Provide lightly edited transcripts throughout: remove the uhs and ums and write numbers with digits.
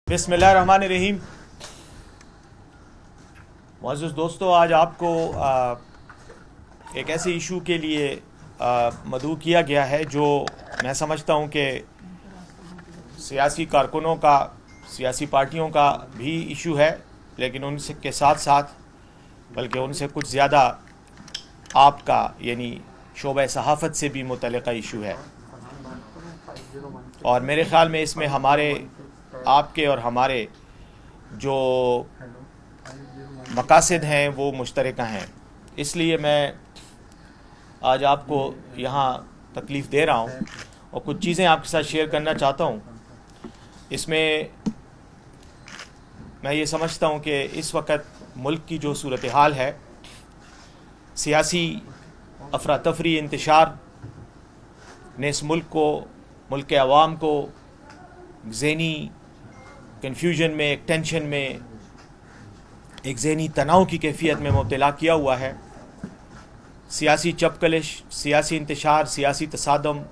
बिस्मिल्लाहिर्रहमानिर्रहीम। मुअज़्ज़िज़ दोस्तों, आज आपको एक ऐसे इशू के लिए मदऊ किया गया है जो मैं समझता हूँ कि सियासी कारकुनों का, सियासी पार्टियों का भी इशू है, लेकिन उनसे के साथ साथ बल्कि उनसे कुछ ज़्यादा आपका यानी शोबा सहाफ़त से भी मुतल्लिक़ा इशू है। और मेरे ख़्याल में इसमें हमारे, आपके और हमारे जो मकासद हैं वो मुश्तरका हैं। इसलिए मैं आज आपको यहाँ तकलीफ़ दे रहा हूँ और कुछ चीज़ें आपके साथ शेयर करना चाहता हूँ। इसमें मैं ये समझता हूँ कि इस वक्त मुल्क की जो सूरत हाल है, सियासी अफरा तफरी इंतशार ने इस मुल्क के अवाम को ज़हनी कन्फ्यूजन में, एक टेंशन में, एक ज़हनी तनाव की कैफियत में मुब्तला किया हुआ है। सियासी चपकलिश, सियासी इंतशार, सियासी तसादम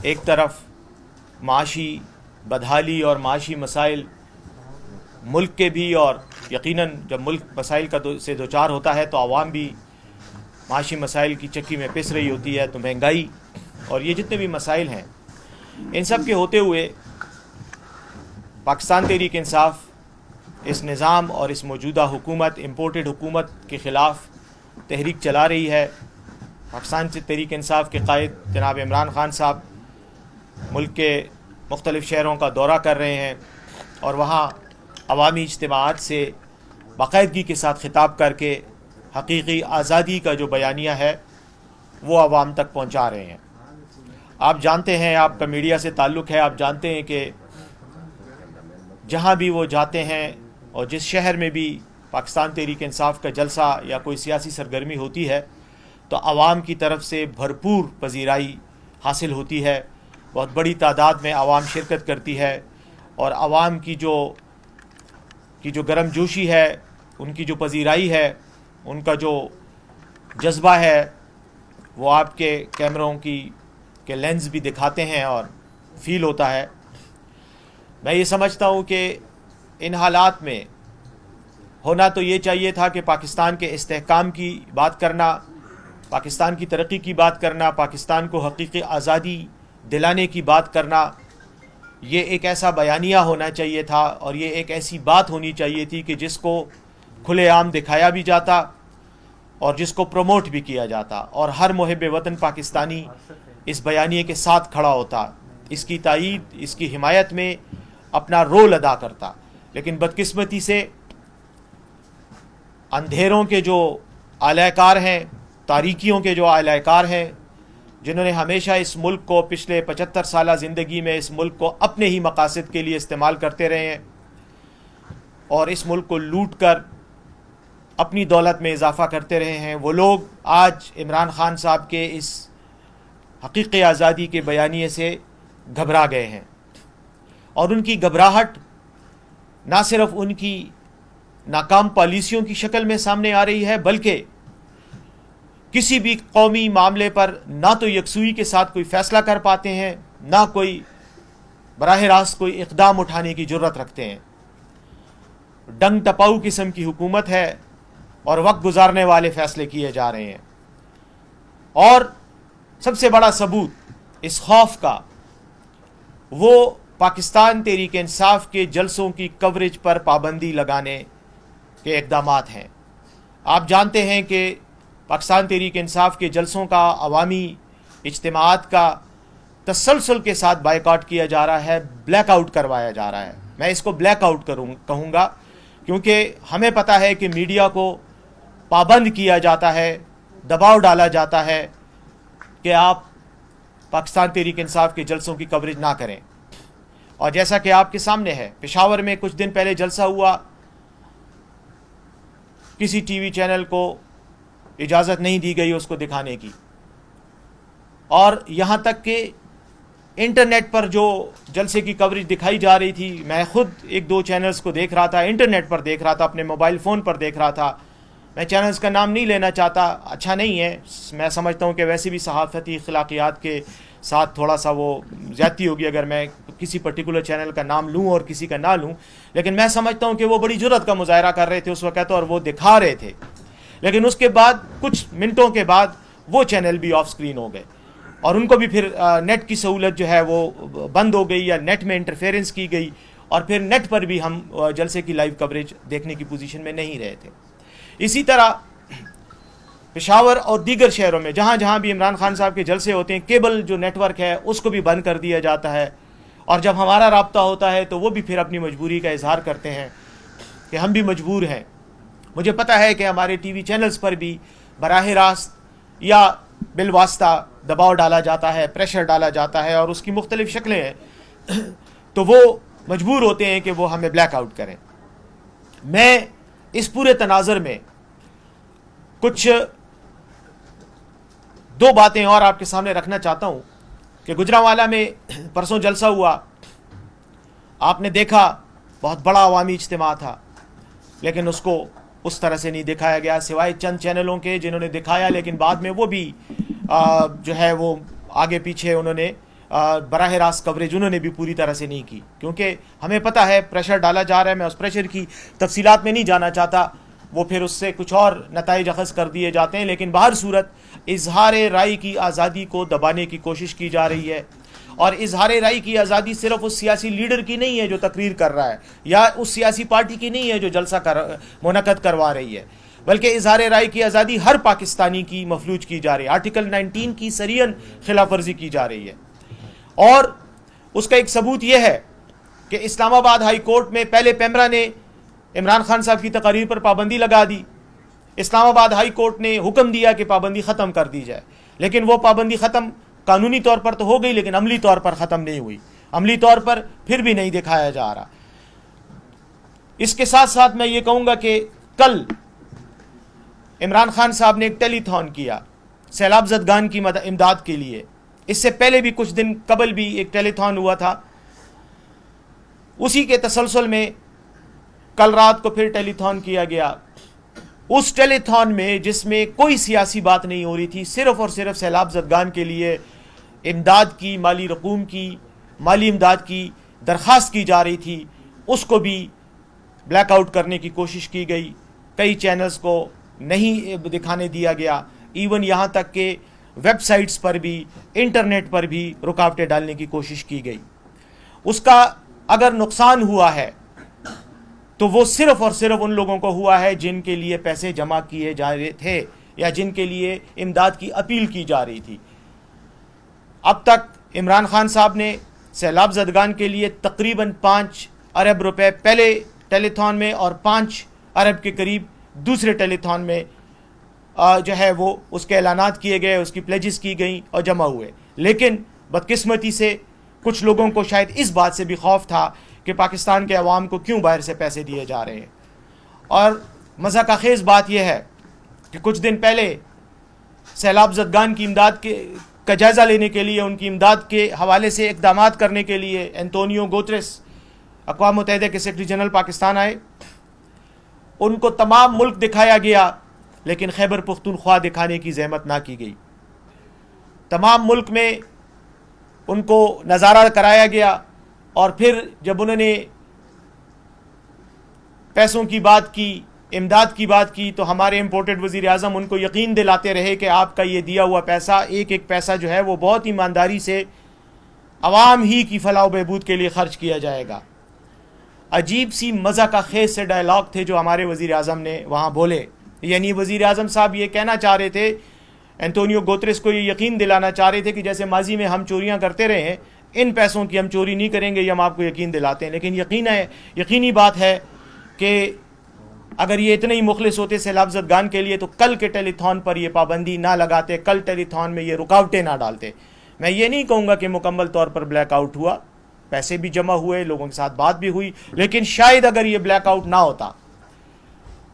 एक तरफ, माशी बदहाली और माशी मसाइल मुल्क के भी, और यकीनन जब मुल्क मसाइल से दो चार होता है तो आवाम भी माशी मसाइल की चक्की में पिस रही होती है। तो महंगाई और ये जितने भी मसाइल हैं, इन सब के होते हुए पाकिस्तान तहरीक इंसाफ इस निज़ाम और इस मौजूदा हुकूमत, इम्पोर्टेड हुकूमत के ख़िलाफ़ तहरीक चला रही है। पाकिस्तान से तहरीक इंसाफ के कायद जनाब इमरान ख़ान साहब मुल्क के मुख्तलिफ़ शहरों का दौरा कर रहे हैं और वहाँ अवामी इज्तिमाआत से बाकायदगी के साथ ख़िताब करके हकीकी आज़ादी का जो बयानिया है वो आवाम तक पहुँचा रहे हैं। आप जानते हैं, आपका मीडिया से ताल्लुक़ है, आप जानते हैं कि जहाँ भी वो जाते हैं और जिस शहर में भी पाकिस्तान तहरीक इंसाफ का जलसा या कोई सियासी सरगर्मी होती है तो आवाम की तरफ से भरपूर पजीराई हासिल होती है। बहुत बड़ी तादाद में आवाम शिरकत करती है और आवाम की जो गर्मजोशी है, उनकी जो पजीराई है, उनका जो जज्बा है, वो आपके कैमरों के लेंस भी दिखाते हैं और फील होता है। मैं ये समझता हूँ कि इन हालात में होना तो ये चाहिए था कि पाकिस्तान के इस्तेहकाम की बात करना, पाकिस्तान की तरक्की की बात करना, पाकिस्तान को हकीकी आज़ादी दिलाने की बात करना, ये एक ऐसा बयानिया होना चाहिए था और ये एक ऐसी बात होनी चाहिए थी कि जिसको खुलेआम दिखाया भी जाता और जिसको प्रमोट भी किया जाता और हर मुहिब वतन पाकिस्तानी इस बयानिए के साथ खड़ा होता, इसकी तायीद, इसकी हिमायत में अपना रोल अदा करता। लेकिन बदकिस्मती से अंधेरों के जो आलाकार हैं, तारीकियों के जो आलाकार हैं, जिन्होंने हमेशा इस मुल्क को पिछले 75 साल ज़िंदगी में इस मुल्क को अपने ही मकासद के लिए इस्तेमाल करते रहे हैं और इस मुल्क को लूट कर अपनी दौलत में इजाफ़ा करते रहे हैं, वो लोग आज इमरान ख़ान साहब के इस हकीकी आज़ादी के बयानिए से घबरा गए हैं। और उनकी घबराहट ना सिर्फ उनकी नाकाम पॉलिसियों की शक्ल में सामने आ रही है, बल्कि किसी भी कौमी मामले पर ना तो यकसुई के साथ कोई फ़ैसला कर पाते हैं, ना कोई बराह रास्त कोई इक़दाम उठाने की जुर्रत रखते हैं। डंग टपाऊ किस्म की हुकूमत है और वक्त गुजारने वाले फ़ैसले किए जा रहे हैं। और सबसे बड़ा सबूत इस खौफ का वो पाकिस्तान तहरीक इंसाफ के जलसों की कवरेज पर पाबंदी लगाने के इक़दामात हैं। आप जानते हैं कि पाकिस्तान तहरीक इंसाफ के जलसों का, अवामी इज्तिमाआत का तसलसल के साथ बायकॉट किया जा रहा है, ब्लैकआउट करवाया जा रहा है। मैं इसको ब्लैकआउट कहूँगा क्योंकि हमें पता है कि मीडिया को पाबंद किया जाता है, दबाव डाला जाता है कि आप पाकिस्तान तहरीक इंसाफ के जलसों की कवरेज ना करें। और जैसा कि आपके सामने है, पेशावर में कुछ दिन पहले जलसा हुआ, किसी टीवी चैनल को इजाज़त नहीं दी गई उसको दिखाने की, और यहाँ तक कि इंटरनेट पर जो जलसे की कवरेज दिखाई जा रही थी, मैं ख़ुद एक दो चैनल्स को देख रहा था, इंटरनेट पर देख रहा था, अपने मोबाइल फ़ोन पर देख रहा था। मैं चैनल्स का नाम नहीं लेना चाहता, अच्छा नहीं है, मैं समझता हूँ कि वैसे भी सहाफ़ती अखलाकियात के ساتھ تھوڑا سا وہ زیادتی ہوگی اگر میں کسی پرٹیکولر چینل کا نام لوں اور کسی کا نہ لوں، لیکن میں سمجھتا ہوں کہ وہ بڑی جرأت کا مظاہرہ کر رہے تھے اس وقت اور وہ دکھا رہے تھے، لیکن اس کے بعد کچھ منٹوں کے بعد وہ چینل بھی آف سکرین ہو گئے اور ان کو بھی پھر نیٹ کی سہولت جو ہے وہ بند ہو گئی یا نیٹ میں انٹرفیئرنس کی گئی، اور پھر نیٹ پر بھی ہم جلسے کی لائیو کوریج دیکھنے کی پوزیشن میں نہیں رہے تھے۔ اسی طرح پشاور اور دیگر شہروں میں جہاں جہاں بھی عمران خان صاحب کے جلسے ہوتے ہیں، کیبل جو نیٹ ورک ہے اس کو بھی بند کر دیا جاتا ہے، اور جب ہمارا رابطہ ہوتا ہے تو وہ بھی پھر اپنی مجبوری کا اظہار کرتے ہیں کہ ہم بھی مجبور ہیں۔ مجھے پتہ ہے کہ ہمارے ٹی وی چینلز پر بھی براہ راست یا بالواسطہ دباؤ ڈالا جاتا ہے، پریشر ڈالا جاتا ہے، اور اس کی مختلف شکلیں ہیں، تو وہ مجبور ہوتے ہیں کہ وہ ہمیں بلیک آؤٹ کریں۔ میں اس پورے تناظر میں کچھ دو باتیں اور آپ کے سامنے رکھنا چاہتا ہوں کہ گجرانوالہ میں پرسوں جلسہ ہوا، آپ نے دیکھا بہت بڑا عوامی اجتماع تھا، لیکن اس کو اس طرح سے نہیں دکھایا گیا سوائے چند چینلوں کے جنہوں نے دکھایا، لیکن بعد میں وہ بھی جو ہے وہ آگے پیچھے انہوں نے براہ راست کوریج انہوں نے بھی پوری طرح سے نہیں کی، کیونکہ ہمیں پتہ ہے پریشر ڈالا جا رہا ہے۔ میں اس پریشر کی تفصیلات میں نہیں جانا چاہتا، وہ پھر اس سے کچھ اور نتائج اخذ کر دیے جاتے ہیں، لیکن بہر صورت اظہار رائے کی آزادی کو دبانے کی کوشش کی جا رہی ہے، اور اظہار رائے کی آزادی صرف اس سیاسی لیڈر کی نہیں ہے جو تقریر کر رہا ہے، یا اس سیاسی پارٹی کی نہیں ہے جو جلسہ منعقد کروا رہی ہے، بلکہ اظہار رائے کی آزادی ہر پاکستانی کی مفلوج کی جا رہی ہے۔ آرٹیکل 19 کی سریعاً خلاف ورزی کی جا رہی ہے، اور اس کا ایک ثبوت یہ ہے کہ اسلام آباد ہائی کورٹ میں پہلے پیمرا نے عمران خان صاحب کی تقاریر پر پابندی لگا دی، اسلام آباد ہائی کورٹ نے حکم دیا کہ پابندی ختم کر دی جائے، لیکن وہ پابندی ختم قانونی طور پر تو ہو گئی، لیکن عملی طور پر ختم نہیں ہوئی، عملی طور پر پھر بھی نہیں دکھایا جا رہا۔ اس کے ساتھ ساتھ میں یہ کہوں گا کہ کل عمران خان صاحب نے ایک ٹیلی تھون کیا سیلاب زدگان کی امداد کے لیے، اس سے پہلے بھی کچھ دن قبل بھی ایک ٹیلی تھون ہوا تھا، اسی کے تسلسل میں کل رات کو پھر ٹیلی تھون کیا گیا۔ اس ٹیلی تھون میں جس میں کوئی سیاسی بات نہیں ہو رہی تھی، صرف اور صرف سیلاب زدگان کے لیے امداد کی، مالی رقوم کی، مالی امداد کی درخواست کی جا رہی تھی، اس کو بھی بلیک آؤٹ کرنے کی کوشش کی گئی، کئی چینلز کو نہیں دکھانے دیا گیا، ایون یہاں تک کہ ویب سائٹس پر بھی، انٹرنیٹ پر بھی رکاوٹیں ڈالنے کی کوشش کی گئی۔ اس کا اگر نقصان ہوا ہے تو وہ صرف اور صرف ان لوگوں کو ہوا ہے جن کے لیے پیسے جمع کیے جا رہے تھے یا جن کے لیے امداد کی اپیل کی جا رہی تھی۔ اب تک عمران خان صاحب نے سیلاب زدگان کے لیے تقریباً 5 ارب روپے پہلے ٹیلی تھون میں اور 5 ارب کے قریب دوسرے ٹیلی تھون میں جو ہے وہ اس کے اعلانات کیے گئے، اس کی پلیجز کی گئیں اور جمع ہوئے، لیکن بدقسمتی سے کچھ لوگوں کو شاید اس بات سے بھی خوف تھا کہ پاکستان کے عوام کو کیوں باہر سے پیسے دیے جا رہے ہیں۔ اور مضحکہ خیز بات یہ ہے کہ کچھ دن پہلے سیلاب زدگان کی امداد کا جائزہ لینے کے لیے، ان کی امداد کے حوالے سے اقدامات کرنے کے لیے اینٹونیو گوتریس اقوام متحدہ کے سیکرٹری جنرل پاکستان آئے، ان کو تمام ملک دکھایا گیا، لیکن خیبر پختونخوا دکھانے کی زحمت نہ کی گئی۔ تمام ملک میں ان کو نظارہ کرایا گیا، اور پھر جب انہوں نے پیسوں کی بات کی، امداد کی بات کی، تو ہمارے امپورٹڈ وزیر اعظم ان کو یقین دلاتے رہے کہ آپ کا یہ دیا ہوا پیسہ، ایک ایک پیسہ جو ہے وہ بہت ایمانداری سے عوام ہی کی فلاح و بہبود کے لیے خرچ کیا جائے گا۔ عجیب سی مضحکہ خیز سے ڈائلاگ تھے جو ہمارے وزیر اعظم نے وہاں بولے، یعنی وزیر اعظم صاحب یہ کہنا چاہ رہے تھے، اینٹونیو گوتریس کو یہ یقین دلانا چاہ رہے تھے کہ جیسے ماضی میں ہم چوریاں کرتے رہے ہیں، ان پیسوں کی ہم چوری نہیں کریں گے، یہ ہم آپ کو یقین دلاتے ہیں۔ لیکن یقینی بات ہے کہ اگر یہ اتنے ہی مخلص ہوتے سیلاب زدگان کے لیے تو کل کے ٹیلی تھون پر یہ پابندی نہ لگاتے، کل ٹیلی تھون میں یہ رکاوٹیں نہ ڈالتے۔ میں یہ نہیں کہوں گا کہ مکمل طور پر بلیک آؤٹ ہوا، پیسے بھی جمع ہوئے، لوگوں کے ساتھ بات بھی ہوئی، لیکن شاید اگر یہ بلیک آؤٹ نہ ہوتا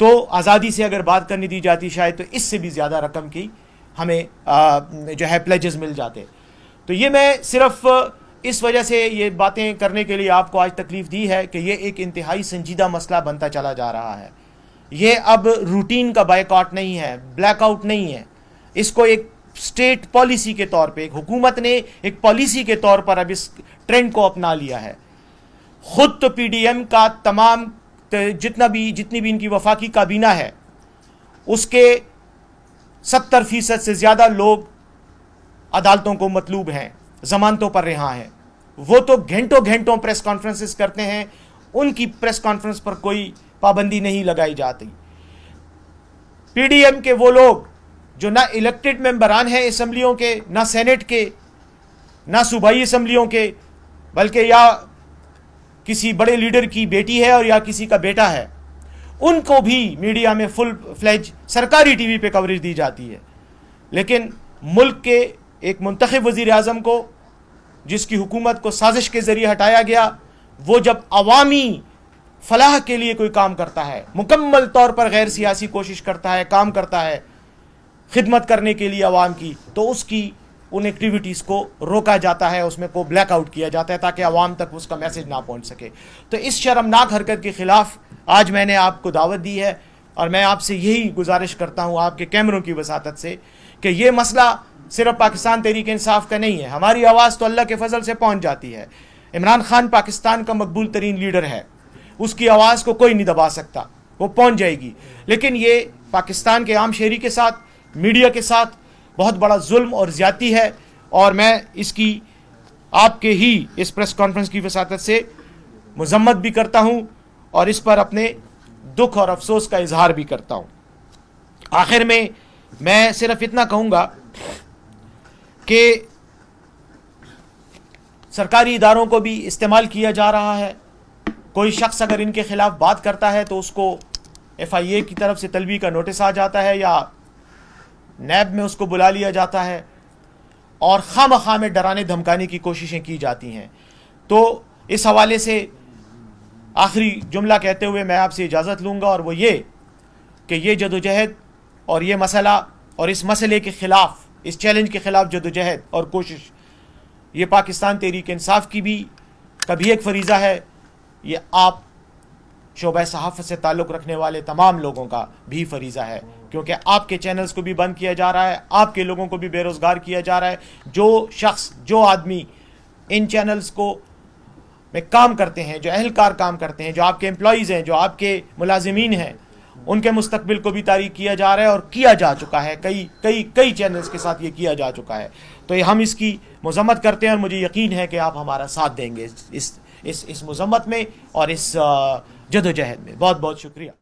تو آزادی سے اگر بات کرنے دی جاتی، شاید تو اس سے بھی زیادہ رقم کی ہمیں جو ہے پلیجز مل جاتے۔ تو یہ میں صرف اس وجہ سے یہ باتیں کرنے کے لیے آپ کو آج تکلیف دی ہے کہ یہ ایک انتہائی سنجیدہ مسئلہ بنتا چلا جا رہا ہے۔ یہ اب روٹین کا بائیکاٹ نہیں ہے، بلیک آؤٹ نہیں ہے، اس کو ایک स्टेट पॉलिसी के तौर पे, एक हुकूमत ने एक पॉलिसी के तौर पर अब इस ट्रेंड को अपना लिया है। खुद तो पीडीएम का तमाम जितनी भी इनकी वफाकी काबीना है, उसके 70% से ज़्यादा लोग अदालतों को मतलूब हैं, जमानतों पर रिहा हैं। वो तो घंटों घंटों प्रेस कॉन्फ्रेंसेस करते हैं, उनकी प्रेस कॉन्फ्रेंस पर कोई पाबंदी नहीं लगाई जाती। पीडीएम के वो लोग जो ना इलेक्टेड मेंबरान हैं असम्बलियों के, ना सेनेट के, ना सूबाई असम्बलियों के, बल्कि या किसी बड़े लीडर की बेटी है और या किसी का बेटा है, उनको भी मीडिया में फुल फ्लेज सरकारी टीवी पे कवरेज दी जाती है। लेकिन मुल्क के एक मुंतखब वज़ीर आज़म को, जिसकी हुकूमत को साजिश के ज़रिए हटाया गया, वो जब अवामी फलाह के लिए कोई काम करता है, मुकम्मल तौर पर गैर सियासी कोशिश करता है, काम करता है खिदमत करने के लिए अवाम की, तो उसकी उन एक्टिविटीज़ को रोका जाता है, उसमें को ब्लैक आउट किया जाता है ताकि अवाम तक उसका मैसेज ना पहुंच सके। तो इस शर्मनाक हरकत के ख़िलाफ़ आज मैंने आपको दावत दी है और मैं आपसे यही गुजारिश करता हूँ आपके कैमरों की वसातत से कि ये मसला सिर्फ पाकिस्तान तहरीक इंसाफ का नहीं है। हमारी आवाज़ तो अल्लाह के फजल से पहुँच जाती है। इमरान खान पाकिस्तान का मकबूल तरीन लीडर है, उसकी आवाज़ को कोई नहीं दबा सकता, वो पहुँच जाएगी। लेकिन ये पाकिस्तान के आम शहरी के साथ, मीडिया के साथ बहुत बड़ा जुल्म और ज़्यादती है, और मैं इसकी आपके ही इस प्रेस कॉन्फ्रेंस की वसातत से मजम्मत भी करता हूँ और इस पर अपने दुख और अफसोस का इजहार भी करता हूँ। आखिर में मैं सिर्फ इतना कहूँगा कि सरकारी इदारों को भी इस्तेमाल किया जा रहा है। कोई शख्स अगर इनके ख़िलाफ़ बात करता है तो उसको FIA की तरफ से तलबी का नोटिस आ जाता है या नैब में उसको बुला लिया जाता है और खामखा में डराने धमकाने की कोशिशें की जाती हैं। तो इस हवाले से आखिरी जुमला कहते हुए मैं आपसे इजाज़त लूँगा, और वो ये कि ये जदोजहद और ये मसला और इस मसले के ख़िलाफ़, इस चैलेंज के ख़िलाफ़ जदोजहद और कोशिश, ये पाकिस्तान तहरीक इंसाफ की भी कभी एक फरीज़ा है, ये आप शोबा सहाफ़त से ताल्लुक़ रखने वाले तमाम लोगों का भी फरीज़ा है, क्योंकि आपके चैनल्स को भी बंद किया जा रहा है, आपके लोगों को भी बेरोज़गार किया जा रहा है। जो शख्स, जो आदमी इन चैनल्स को में काम करते हैं, जो अहलकार काम करते हैं, जो आपके एम्प्लॉइज़ हैं, जो आपके मुलाजिमीन हैं, उनके मुस्तकबिल को भी तारीक किया जा रहा है और किया जा चुका है। कई चैनल्स के साथ ये किया जा चुका है। तो ये हम इसकी मज़म्मत करते हैं और मुझे यकीन है कि आप हमारा साथ देंगे इस मज़म्मत में और इस जदोजहद में। बहुत बहुत शुक्रिया।